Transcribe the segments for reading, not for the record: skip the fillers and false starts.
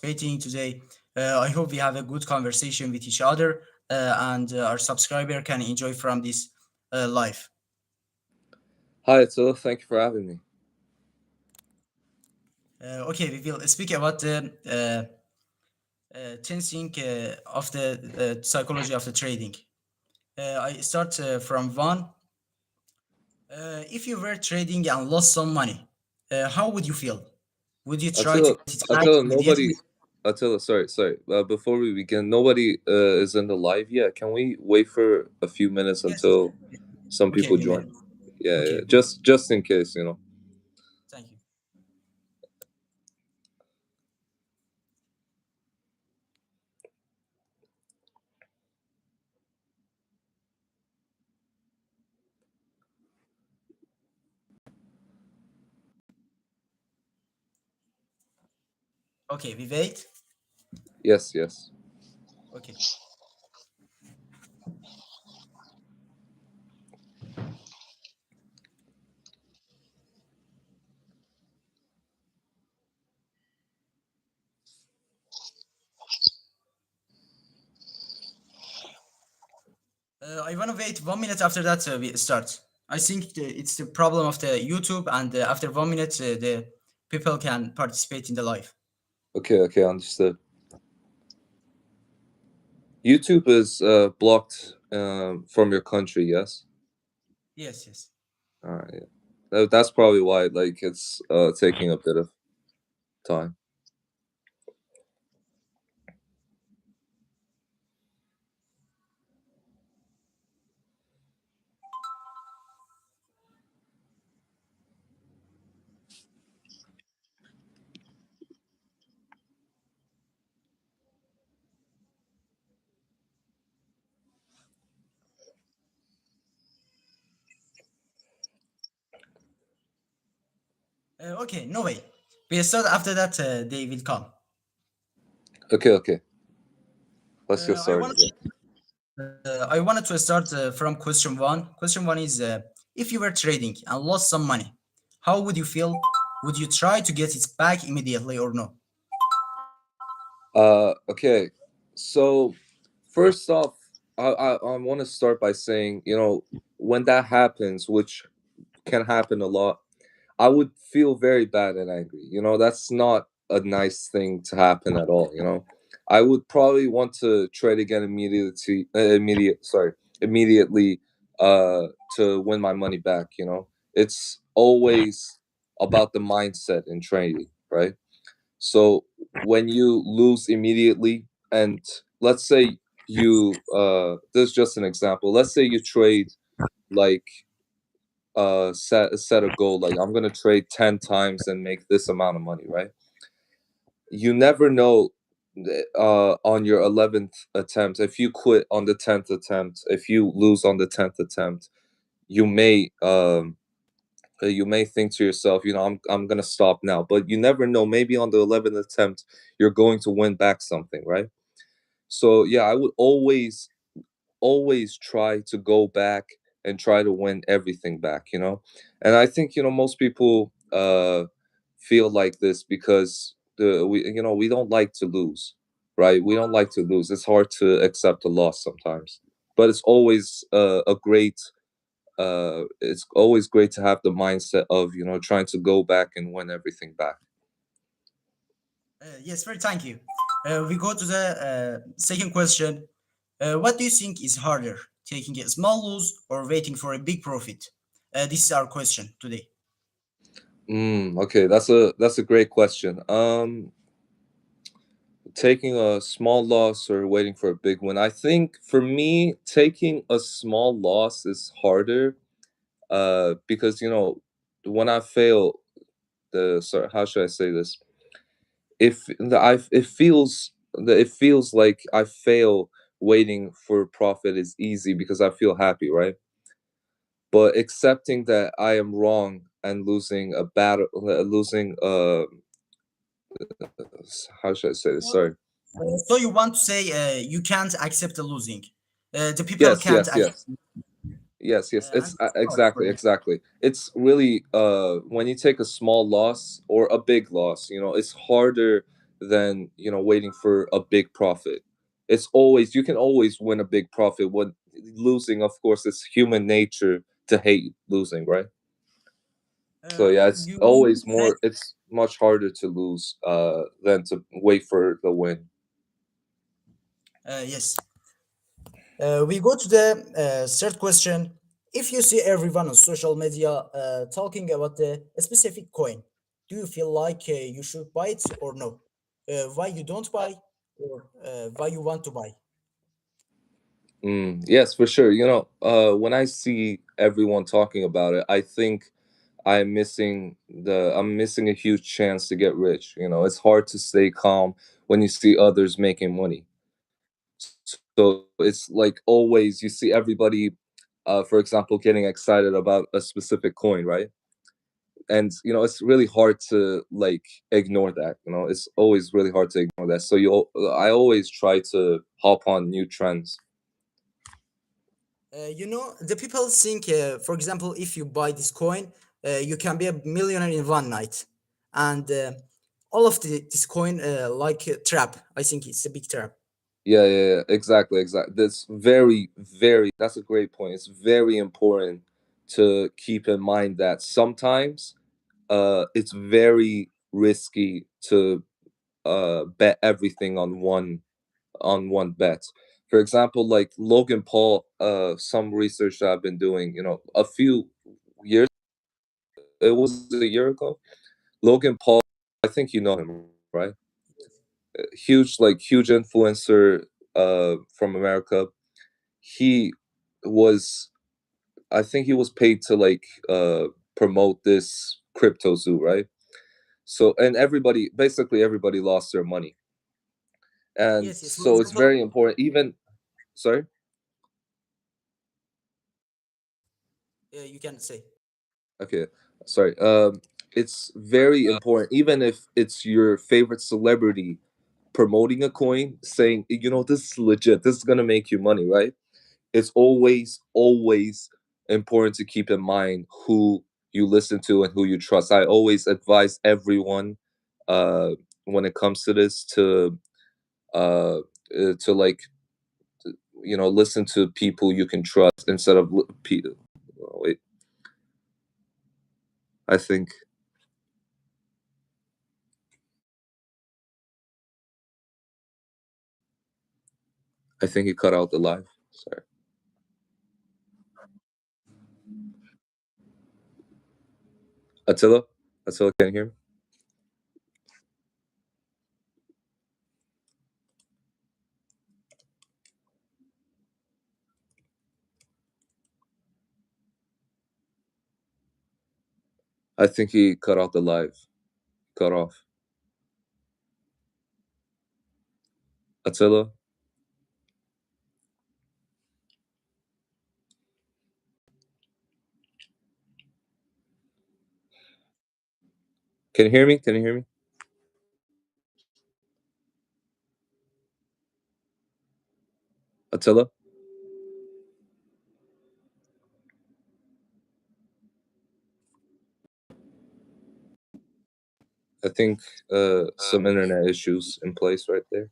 participating today. I hope we have a good conversation with each other, and our subscriber can enjoy from this live. Hi, Attila. Thank you for having me. Okay, we will speak about the tensing of the psychology of the trading. I start from one. If you were trading and lost some money, how would you feel? Would you try to Attila, get it back Attila, immediately? Attila, sorry. Before we begin, nobody is in the live yet. Can we wait for a few minutes Yes, yes. until some Okay, people we may. join? Yeah, Okay, yeah. we may. Just in case, you know. Thank you. Okay, we wait. Yes, yes. Okay. I want to wait 1 minute after that we start. I think it's the problem of the YouTube, and after 1 minute, the people can participate in the live. Okay, understood. YouTube is blocked from your country, yes? Yes, yes. All right. Yeah. That's probably why, like, it's taking a bit of time. Okay, no way. We start after that. They will come. Okay. Let's get Uh, I started. want I wanted to start from question one. Question one is if you were trading and lost some money, how would you feel? Would you try to get it back immediately or no? Okay. So first off, I want to start by saying, when that happens, which can happen a lot, I would feel very bad and angry. That's not a nice thing to happen at all. I would probably want to trade again immediately, to win my money back. It's always about the mindset in trading, right? So when you lose immediately, and let's say this is just an example. Let's say you trade, like, set a goal, like, I'm gonna trade 10 times and make this amount of money, right? You never know, on your 11th attempt, if you quit on the 10th attempt, if you lose on the 10th attempt, you may you may think to yourself, I'm gonna stop now, but you never know. Maybe on the 11th attempt, you're going to win back something, right? So yeah, I would always try to go back and try to win everything back. And I think, most people feel like this because we don't like to lose, right? We don't like to lose. It's hard to accept a loss sometimes, but it's always great to have the mindset of, trying to go back and win everything back. Yes, very thank you. We go to the second question. What do you think is harder, taking a small loss or waiting for a big profit? This is our question today. Okay, that's a great question. Taking a small loss or waiting for a big one. I think for me, taking a small loss is harder, because, when I fail, the sorry, how should I say this? If the I it feels like I fail, waiting for profit is easy because I feel happy, right? But accepting that I am wrong and losing a battle, losing how should I say this? Sorry. So you want to say you can't accept the losing. The people Yes, can't yes, accept. yes. Yes. And It's it's hard for exactly, them. exactly. It's really when you take a small loss or a big loss, it's harder than waiting for a big profit. It's always You can always win a big profit. When losing, of course, it's human nature to hate losing, right? So yeah, it's You mean always more. It's much harder to lose than to wait for the win. yes. We go to the third question. If you see everyone on social media talking about a specific coin, do you feel like you should buy it or no? Why you don't buy or why you want to buy? Yes, for sure. When I see everyone talking about it, I think I'm missing a huge chance to get rich. It's hard to stay calm when you see others making money. So it's like always you see everybody, for example, getting excited about a specific coin, right? And it's really hard to like ignore that. It's always really hard to ignore that. So I always try to hop on new trends. The people think, for example, if you buy this coin, you can be a millionaire in one night, and all of this coin like a trap. I think it's a big trap. Yeah, yeah, yeah, exactly, exactly. That's very, very. That's a great point. It's very important to keep in mind that sometimes, it's very risky to bet everything on one bet. For example, like Logan Paul, some research that I've been doing, a few years. It was a year ago. Logan Paul, I think you know him, right? Huge influencer from America. He was I think he was paid to like promote this crypto zoo, right? So and everybody lost their money. And Yes, yes. For so it's example, very important. Even Sorry? you can say. Okay. Sorry. It's very important, even if it's your favorite celebrity promoting a coin, saying, this is legit, this is gonna make you money, right? It's always important to keep in mind who you listen to and who you trust. I always advise everyone, uh, when it comes to this, to like listen to people you can trust instead of wait. I think I think he cut out the live. Sorry, Attila. Attila, can you hear me? I think he cut out the live. Cut off. Attila, can you hear me? Can you hear me? Attila. I think some internet issues in place right there.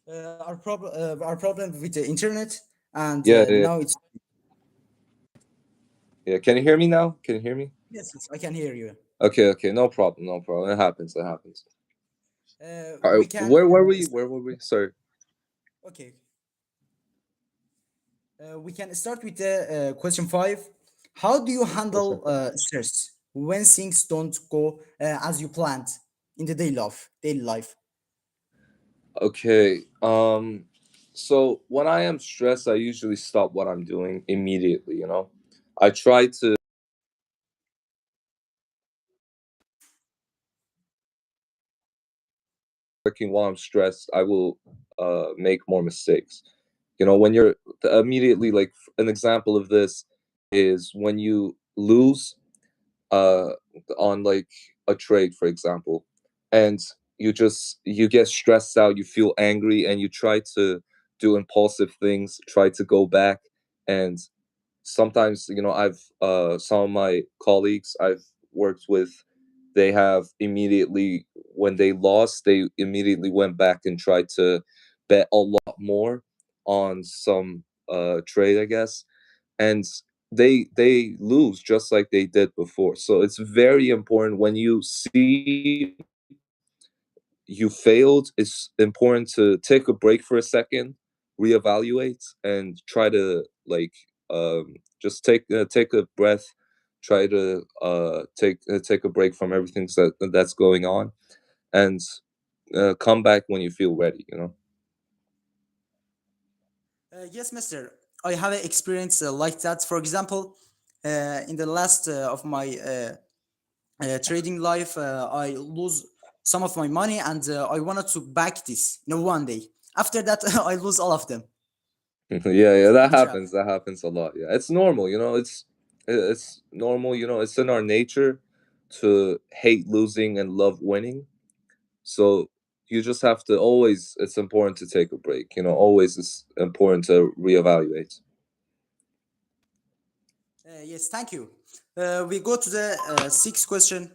Our problem with the internet, and Yeah, yeah, now it's yeah. Can you hear me now? Can you hear me? yes, yes, I can hear you. Okay, okay, no problem, no problem. It happens, it happens. All We right, can where were we? Where were we? Sorry. okay. We can start with the question five. How do you Question handle five. stress when things don't go as you planned in the daily life? Daily life. Okay. So when I am stressed, I usually stop what I'm doing immediately. I try to working while I'm stressed. I will make more mistakes. When you're immediately like an example of this is when you lose uh on like a trade, for example, and you get stressed out, you feel angry, and you try to do impulsive things, try to go back. And sometimes I've some of my colleagues I've worked with, they have immediately, when they lost, they immediately went back and tried to bet a lot more on some trade, I guess, and they lose just like they did before. So it's very important when you see you failed, it's important to take a break for a second, reevaluate, and try to like just take a breath, try to take a break from everything that's going on, and come back when you feel ready. You know. Yes, Mister. I have an experience like that. For example, in the last of my trading life, I lose some of my money, and I wanted to back this in one day. After that, I lose all of them. Yeah, It's yeah, a that big trap. happens. That happens a lot. Yeah, it's normal. You know, it's normal. You know, it's in our nature to hate losing and love winning. So you just have to always. It's important to take a break. You know, always it's important to reevaluate. Yes, thank you. We go to the sixth question.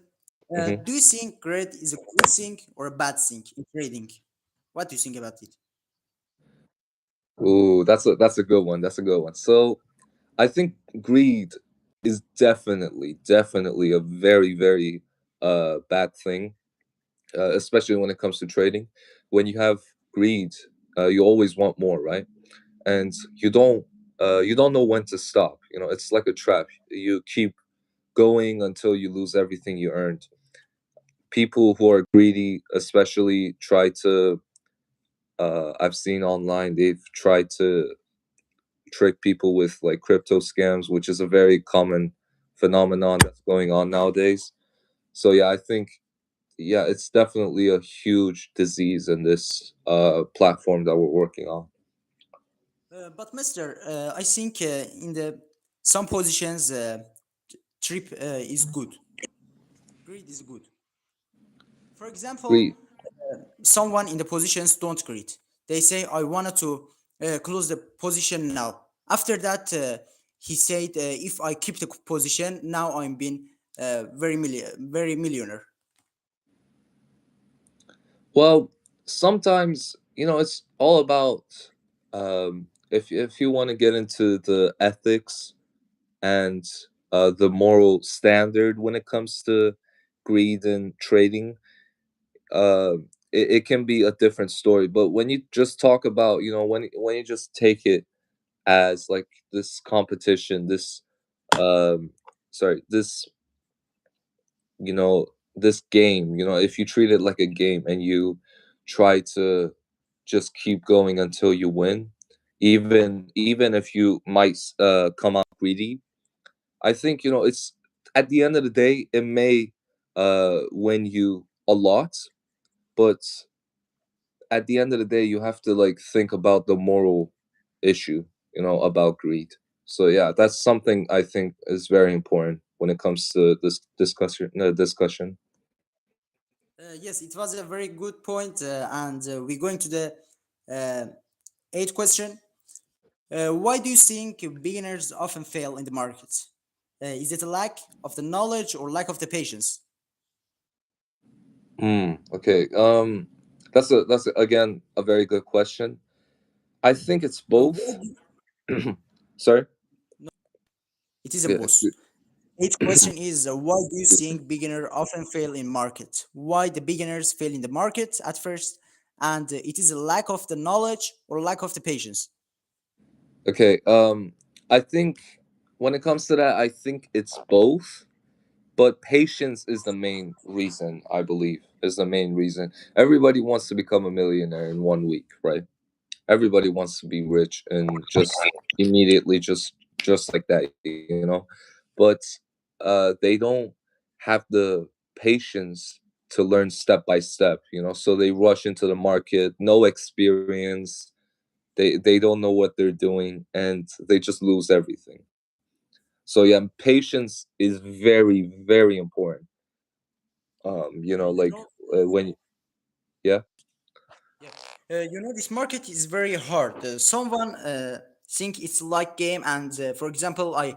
Hmm. Do you think greed is a good thing or a bad thing in trading? What do you think about it? Ooh, that's a good one. That's a good one. So I think greed is definitely a very bad thing, especially when it comes to trading. When you have greed, you always want more, right? And you don't know when to stop. You know, it's like a trap. You keep going until you lose everything you earned. People who are greedy, especially, try to. I've seen online they've tried to trick people with like crypto scams, which is a very common phenomenon that's going on nowadays. So yeah, I think yeah, it's definitely a huge disease in this platform that we're working on. But Mister, I think in the some positions, trip is good. Greed is good. For example, Greed. someone in the positions don't greed. They say, I wanted to close the position now. After that, he said, if I keep the position, now I'm being very millionaire. Well, sometimes you know it's all about if you want to get into the ethics and the moral standard when it comes to greed and trading, uh, it can be a different story. But when you just talk about, you know, when you just take it as like this competition, this um, sorry, this you know this game, you know, if you treat it like a game and you try to just keep going until you win, even if you might come out greedy, I think you know it's at the end of the day it may win you a lot, but at the end of the day you have to like think about the moral issue, you know, about greed. So yeah, that's something I think is very important when it comes to this discussion. Yes, it was a very good point, and we're going to the uh, eighth question. Why do you think beginners often fail in the market? Is it a lack of the knowledge or lack of the patience? Okay. Again a very good question. I think it's Why both. do- Sorry. no, it is a Yeah. boss. Each question is why do you think beginners often fail in market? Why the beginners fail in the market at first, and it is a lack of the knowledge or lack of the patience. Okay. I think when it comes to that, I think it's both. But patience is the main reason. I believe is the main reason. Everybody wants to become a millionaire in 1 week, right? Everybody wants to be rich and just immediately, just like that, you know. But they don't have the patience to learn step by step, you know. So they rush into the market, no experience. They don't know what they're doing, and they just lose everything. So yeah, patience is very important. You know, You like know, when yeah. yeah. This market is very hard. Someone think it's like game, and for example, I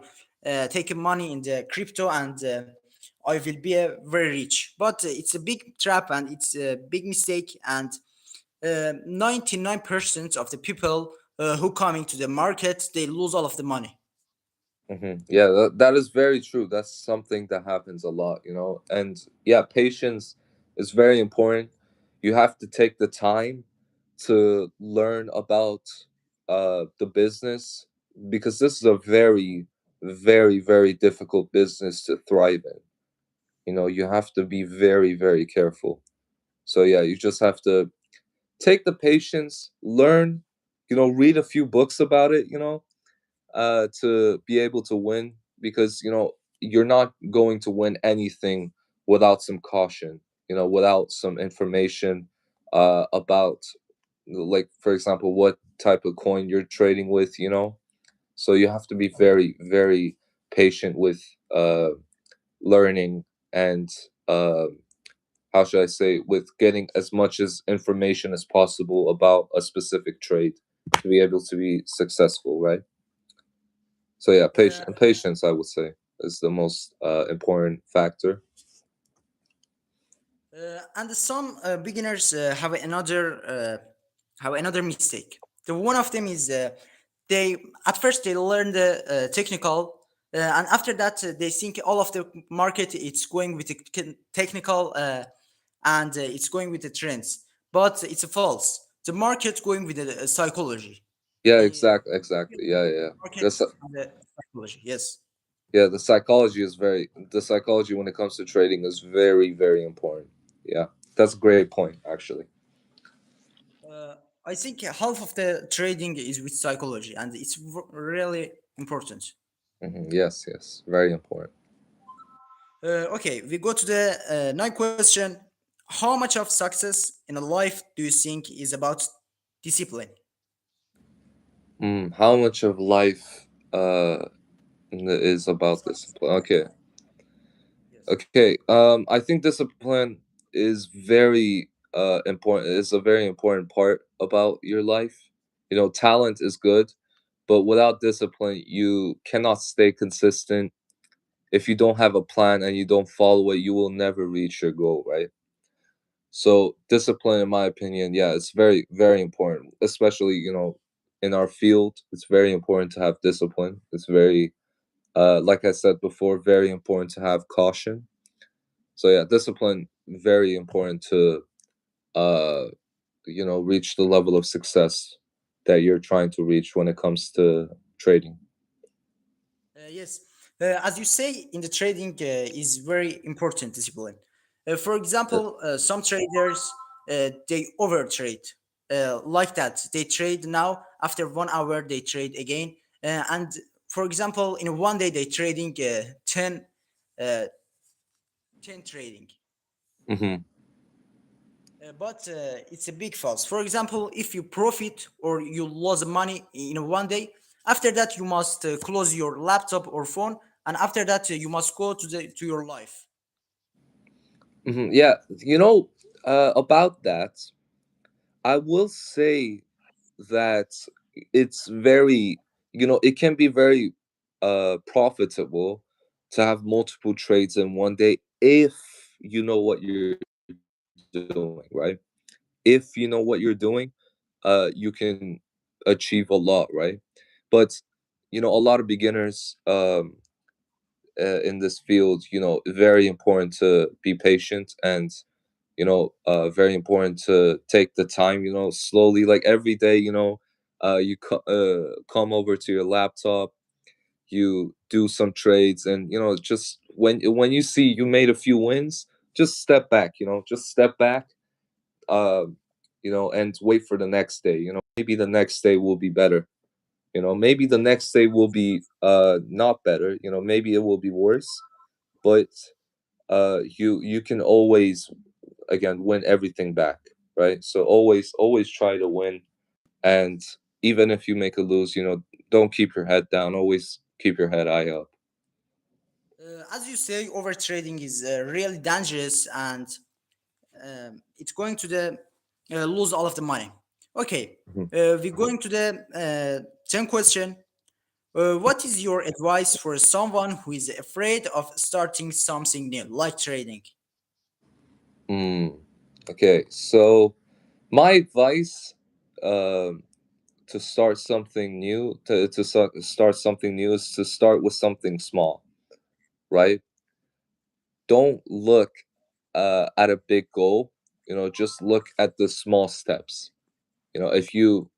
take money in the crypto, and I will be a very rich. But it's a big trap and it's a big mistake. And 99% of the people who coming to the market, they lose all of the money. Yeah, that is very true. That's something that happens a lot, you know. And yeah, patience is very important. You have to take the time to learn about the business, because this is a very, very, very difficult business to thrive in. You know, you have to be very, very careful. So yeah, you just have to take the patience, learn, you know, read a few books about it, you know, to be able to win, because you know you're not going to win anything without some caution, you know, without some information about, like, for example, what type of coin you're trading with, you know. So you have to be very, very patient with learning, and how should I say, with getting as much as information as possible about a specific trade to be able to be successful, right? So yeah, Uh, patience, I would say, is the most important factor. and some beginners have another mistake. The one of them is they at first they learn the technical, and after that they think all of the market it's going with the technical and it's going with the trends, but it's false. The market going with the psychology. Yeah, Uh, exactly. Yeah, yeah, yeah. Market The psy- and the psychology. Yes. yeah, the psychology when it comes to trading is very, very important. Yeah, that's a great point, actually. Uh, I think half of the trading is with psychology, and it's really important. Yes, yes, very important. Okay, we go to the ninth question. How much of success in a life do you think is about discipline? How much of life is about Success. discipline? Okay, Yes. okay. I think discipline is very important. It's a very important part about your life. You know, talent is good, but without discipline, you cannot stay consistent. If you don't have a plan and you don't follow it, you will never reach your goal, right? So discipline, in my opinion, yeah, it's very, very important, especially, you know, in our field. It's very important to have discipline. It's very, like I said before, very important to have caution. So yeah, discipline, very important to, uh, you know, reach the level of success that you're trying to reach when it comes to trading. Yes. As you say, in the trading is very important discipline. For Yeah. example, some traders they over trade like that. They trade now. After 1 hour, they trade again. And for example, in one day, they trading 10, uh, 10 trading. hmm But it's a big false. For example, if you profit or you lose money in one day, after that you must close your laptop or phone, and after that you must go to your life. Yeah, you know, about that, I will say that it's very, you know, it can be very profitable to have multiple trades in one day if you know what you're doing, right? If you know what you're doing, you can achieve a lot, right? But you know, a lot of beginners in this field, you know, very important to be patient, and you know, very important to take the time, you know, slowly, like every day, you know, come over to your laptop, you do some trades, and you know, just when you see you made a few wins, just step back, you know, just step back, uh, you know, and wait for the next day. You know, maybe the next day will be better. You know, maybe the next day will be not better. You know, maybe it will be worse, but you can always, again, win everything back, right? So always try to win, and even if you make a lose, you know, don't keep your head down, always keep your head high up. As you say, over trading is really dangerous, and it's going to the lose all of the money. Okay, Mhm. we're going to the 10 question. What is your advice for someone who is afraid of starting something new, like trading? Hmm. Okay, so my advice, um, to start something new, start something new, is to start with something small, right? Don't look at a big goal. Just look at the small steps. If you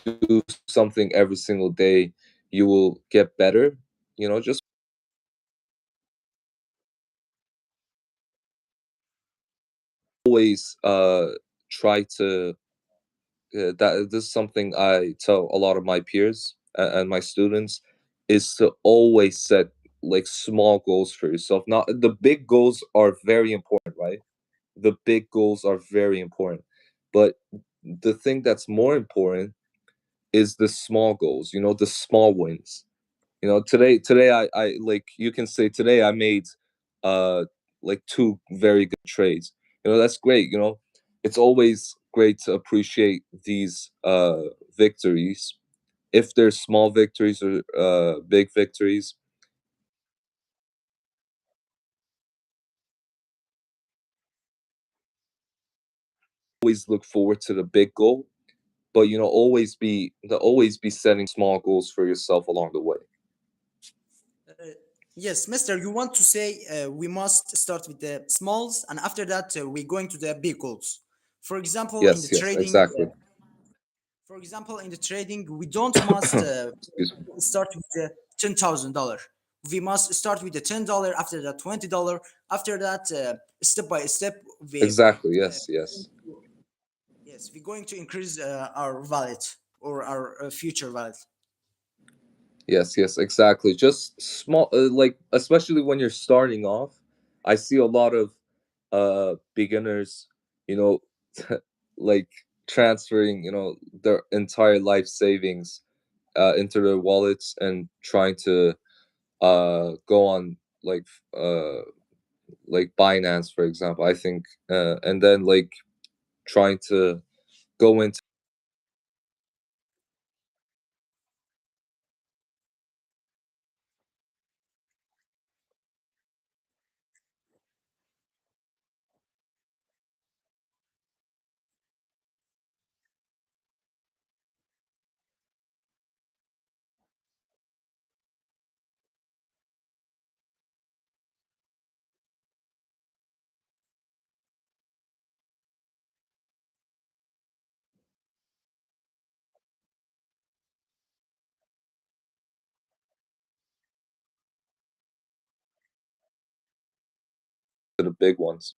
do something every single day, you will get better. Just always try to that this is something I tell a lot of my peers and my students, is to always set like small goals for yourself. Not the big goals are very important, right? The big goals are very important, but the thing that's more important is the small goals. The small wins. Today I like, you can say today I made uh like two very good trades. That's great. It's always great to appreciate these victories, if they're small victories or big victories. Always look forward to the big goal, but always be setting small goals for yourself along the way. Uh, yes, Mister, you want to say we must start with the smalls, and after that we're going to the big goals. For example, in the Yes, yes, trading, exactly. in the trading, we don't must Excuse me. start with the $10,000. We must start with the $10. After that, $20. After that, step by step, Exactly. Yes, yes. yes, we're going to increase our wallet or our future wallet. Yes, yes, exactly. Just small, like especially when you're starting off. I see a lot of beginners, you know, like transferring, their entire life savings into their wallets and trying to go on uh like Binance, for example. I think, and then like trying to go into the big ones.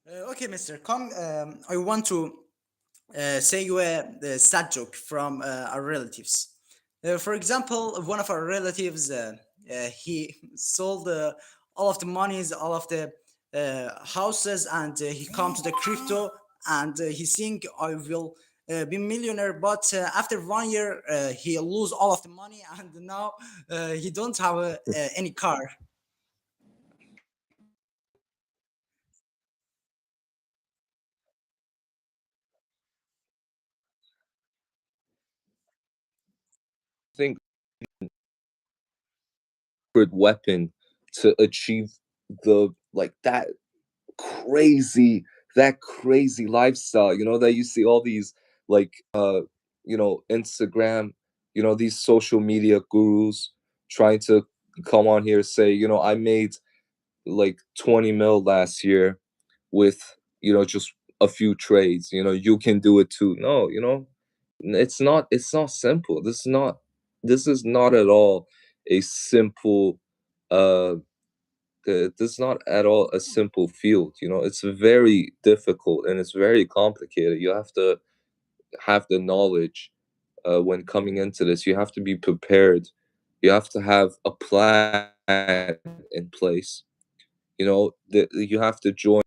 Okay, Mister, come. I want to say you a sad joke from our relatives. For example, one of our relatives, he sold all of the monies, all of the houses, and he come to the crypto, and he think I will be millionaire. But after 1 year, he lose all of the money, and now he don't have any car. I think weapon to achieve the like crazy that crazy lifestyle, that you see all these like Instagram, these social media gurus trying to come on here, say, I made like 20 mil last year with, just a few trades. You can do it too. No, it's not simple. This is not at all a simple uh this is not at all a simple field. It's very difficult and it's very complicated. You have to have the knowledge when coming into this. You have to be prepared. You have to have a plan in place. You have to join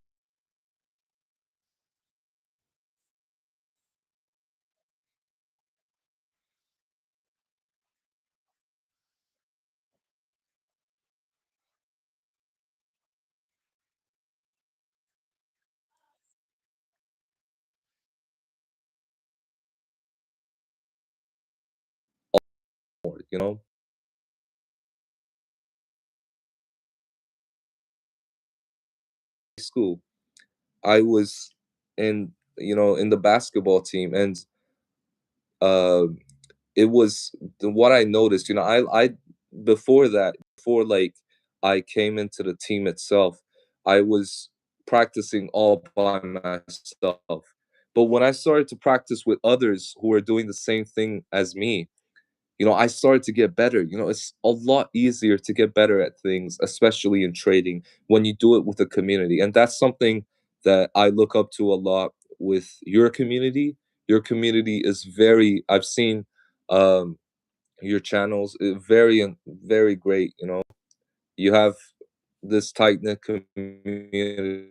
you know. School, I was in, in the basketball team, and uh it was what I noticed, I before that, before like I came into the team itself, I was practicing all by myself. But when I started to practice with others who were doing the same thing as me, I started to get better. It's a lot easier to get better at things, especially in trading, when you do it with a community. And that's something that I look up to a lot with your community. Your community is very, I've seen um, your channels, very, very great. You have this tight knit community.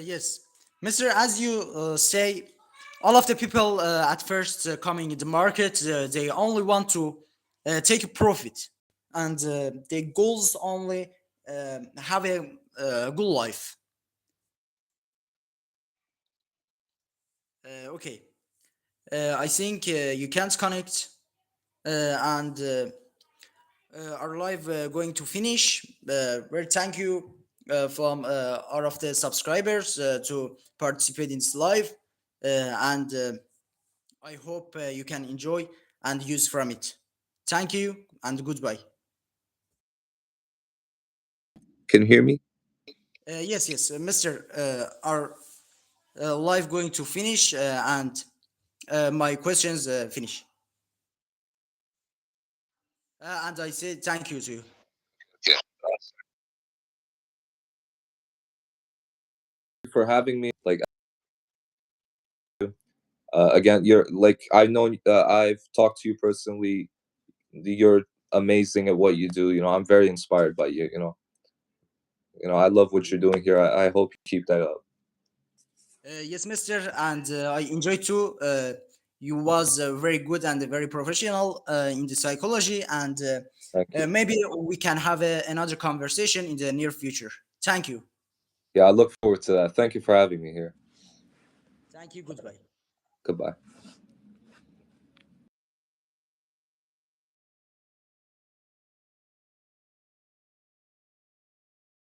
Yes, Mr. As you say, all of the people at first coming in the market, they only want to take a profit, and their goals only have a good life. Okay, I think you can't connect, and our live going to finish. Well, thank you from all of the subscribers to participate in this live, and I hope you can enjoy and use from it. Thank you and goodbye. Can you hear me? Yes, yes, Mr. Our live going to finish, and my questions finish. And I say thank you to you. For having me. Like, again, you're like, I've talked to you personally. You're amazing at what you do. I'm very inspired by you. I love what you're doing here. I hope you keep that up. Yes, Mister, and I enjoy too. You was very good and very professional in the psychology, and Thank you. maybe we can have another conversation in the near future. Thank you. Yeah, I look forward to that. Thank you for having me here. Thank you. Goodbye. Goodbye.